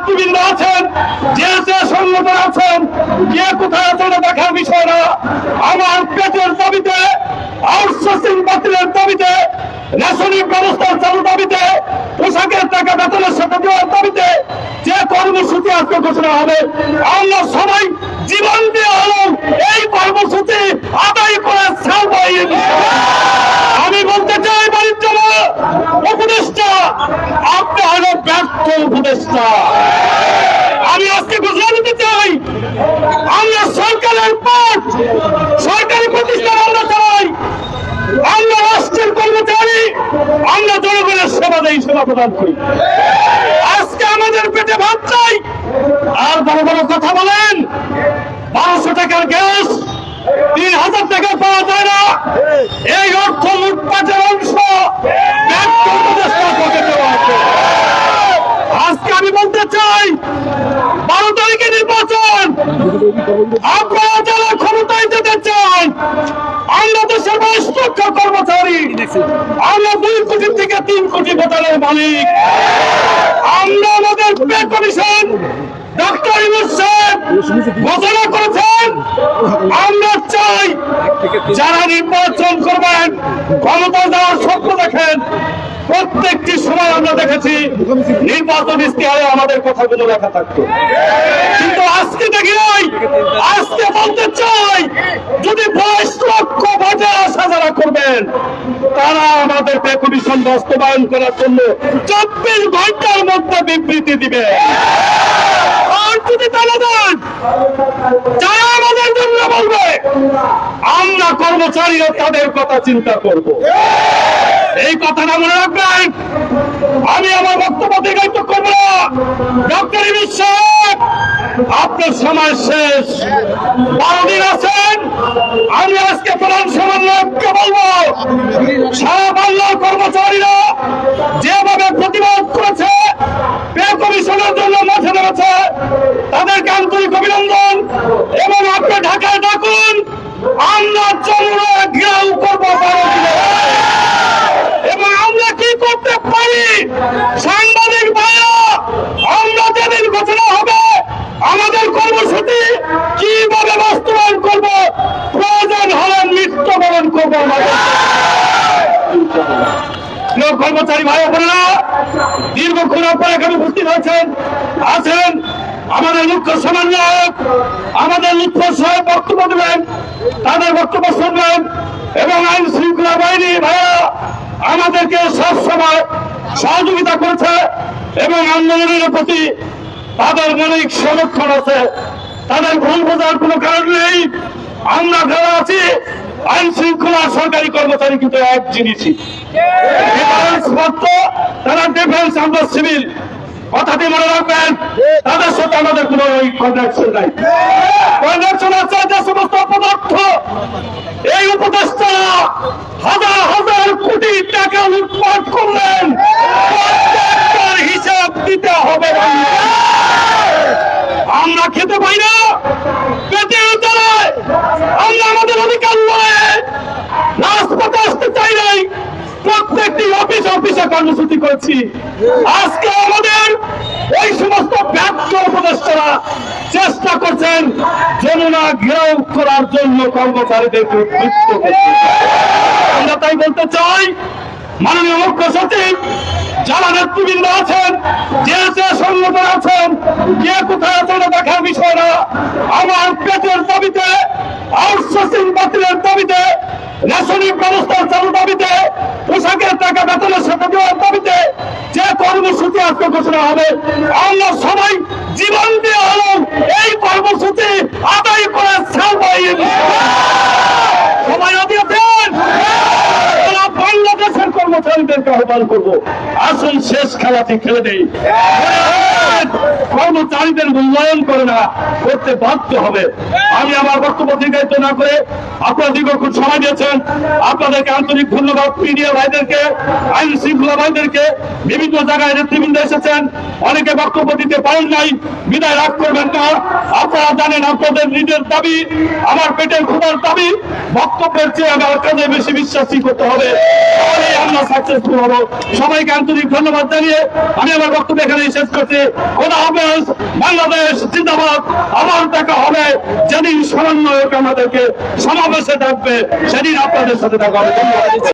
নেতৃবৃন্দ আছেন, যে যে সংগঠন আছেন, কে কোথায় আছেন দেখার বিষয় না। আমার পেটের দাবিতে, আউটসোর্সিং বাতিলের দাবিতে, রেশনিং ব্যবস্থার চালু দাবিতে, পোশাকের টাকা বেতনের সাথে দেওয়ার দাবিতে যে কর্মসূচি আজকে ঘোষণা হবে, আমরা সবাই জীবন দিয়ে হলেও এই কর্মসূচি আদায় করে ছাড়ব। আমি বলতে চাই বাণিজ্য উপদেষ্টা, আপনি হলো ব্যর্থ উপদেষ্টা। আমি আজকে ঘোষণা দিতে চাই, আমরা সরকারের পথ, সরকারি প্রতিষ্ঠান আমরা চাই, আমরা রাষ্ট্রের কর্মচারী, আমরা জনগণের সেবা দেই, সেবা প্রদান করি। আজকে আমাদের পেটে ভাত চাই আর বড় বড় কথা বলেন। 1200 টাকার গ্যাস 3000 টাকা পাওয়া যায় না, এই অর্থ লুটপাটের অংশ ব্যর্থ উপদেষ্টার পকেটে দেওয়া আছে। আজকে আমি বলতে চাই 12 তারিখে নির্বাচন, আপনারা যারা ক্ষমতায় যেতে চান, আমরা দেশের বহিষ্কৃত কর্মচারী, আমরা 2 কোটি থেকে 3 কোটি ভোটারের মালিক। আমরা আমাদের পে কমিশন ডক্টর ইউনূস সাহেব ঘোষণা করেছেন, আমরা চাই যারা নির্বাচন করবেন, ক্ষমতা দেওয়ার স্বপ্ন দেখেন, প্রত্যেকটি সময় আমরা দেখেছি নির্বাচন ইশতেহারে আমাদের কথাগুলো লেখা থাকতো, কিন্তু আজকে দেখি নাই। আজকে বলতে চাই, যদি 22 লক্ষ ভোটার আশা যারা করবেন, তারা আমাদের পে কমিশন বাস্তবায়ন করার জন্য 24 ঘন্টার মধ্যে বিবৃতি দিবে। আর যদি তারা দেন, যারা আমাদের জন্য বলবে, আমরা কর্মচারীরা তাদের কথা চিন্তা করব। এই কথাটা মনে রাখবেন। আমি আমার বক্তব্য দীর্ঘায়িত করব না। ডক্টর ইউনূস সাহেব, আপনার সময় শেষ, 12 দিন আছেন। আমি আজকে প্রধান সমন্বয়ককে বলবো, সারা বাংলার কর্মচারীরা যেভাবে প্রতিবাদ করেছে, পে কমিশনের জন্য মাঠে নেমেছে, তাদেরকে আন্তরিক অভিনন্দন। এবং আপনি ঢাকায় ডাকুন, আমরা চলুন ঘেরাও করবো। এবং আমরা কি করতে পারি, সাংবাদিক ভাইরা, আমরা যেদিন ঘোষণা হবে আমাদের কর্মসূচি কিভাবে বাস্তবায়ন করব, প্রয়োজন হলে মৃত্যুবরণ করবো। কর্মচারী ভাই বোনেরা, দীর্ঘক্ষণ আপনারা এখানে উপস্থিত হয়েছেন, আছেন। আমাদের মুখ্য সমন্বয়ক, আমাদের লুৎফর সাহেব বক্তব্য দেবেন, তাদের বক্তব্য শুনবেন। এবং আইন শৃঙ্খলা বাহিনী ভাইয়া আমাদেরকে সবসময় সহযোগিতা করেছে এবং আন্দোলনের প্রতি তাদের মৌলিক সমর্থন আছে, তাদের ভুল বোঝার কোনো কারণ নেই। আমরা যারা আছি আইন শৃঙ্খলা সরকারি কর্মচারী কিন্তু এক জিনিসই, তারা ডিফেন্স, আমরা সিভিল। কথাটি মনে রাখবেন, তাদের সাথে আমাদের কোন কন্ট্রাকশন নাই। কন্ট্রাকশন আছে যে সমস্ত পদার্থ এই উপদেষ্টারা হাজার হাজার কোটি টাকা লুটপাট করলেন, প্রত্যেকটার হিসাব দিতে হবে। আমরা খেতে পাই না, পেটে উতরায়, আমরা আমাদের অধিকার লড়ে রাজপথে আসতে চাই নাই। প্রত্যেকটি অফিসে কর্মসূচি করেছি। আজকে আমাদের ওই সমস্ত ব্যর্থ উপদেষ্টারা চেষ্টা করছেন যমুনা ঘেরাও করার জন্য কর্মচারীদেরকে উদ্বুদ্ধ করতে। আমরা তাই বলতে চাই, মাননীয় মুখ্য সচিব, যারা নেতৃবৃন্দ আছেন, যে যে সংগঠন আছেন, কে কোথায় আছেন দেখার বিষয় না। আমার পেটের দাবিতে, আউটসোর্সিং বাতিলের দাবিতে, রেশনিং ব্যবস্থার চালু দাবিতে, পোশাকের টাকা বেতনের সাথে দেওয়ার দাবিতে যে কর্মসূচি আজকে ঘোষণা হবে, আমরা সবাই জীবন দিয়ে হলেও এই কর্মসূচি আদায় করে ছাড়ব। সবাই দিয়েছেন, বাংলাদেশের কর্মচারীদেরকে আহ্বান করবো, আসুন শেষ খেলাটি খেলে দেই। কর্মচারীদের মূল্যায়ন করে না, করতে বাধ্য হবে। আমি আমার বক্তব্য দীর্ঘায়িত না করে, আপনারা দীর্ঘক্ষণ সময় দিয়েছেন, আপনাদেরকে আন্তরিক ধন্যবাদ। মিডিয়া ভাইদেরকে, আইন শৃঙ্খলা ভাইদেরকে, বিভিন্ন জায়গায় নেতৃবৃন্দ এসেছেন, অনেকে বক্তব্য দিতে পারেন নাই, বিদায় রাগ করবেন না। আপনারা জানেন আপনাদের নিজের দাবি, আমার পেটের ক্ষুধার দাবি, বক্তব্যের চেয়ে আমার কাজে বেশি বিশ্বাসী করতে হবে, তাহলেই আমরা সাকসেসফুল হব। সবাইকে আন্তরিক ধন্যবাদ জানিয়ে আমি আমার বক্তব্য এখানেই শেষ করছি। খোদা হাফেজ, বাংলাদেশ জিন্দাবাদ। আবার দেখা হবে যেদিন সমন্বয়ক আমাদেরকে সমাবেশে ডাকবে, সেদিন আপনাদের সাথে দেখা হবে। ধন্যবাদ।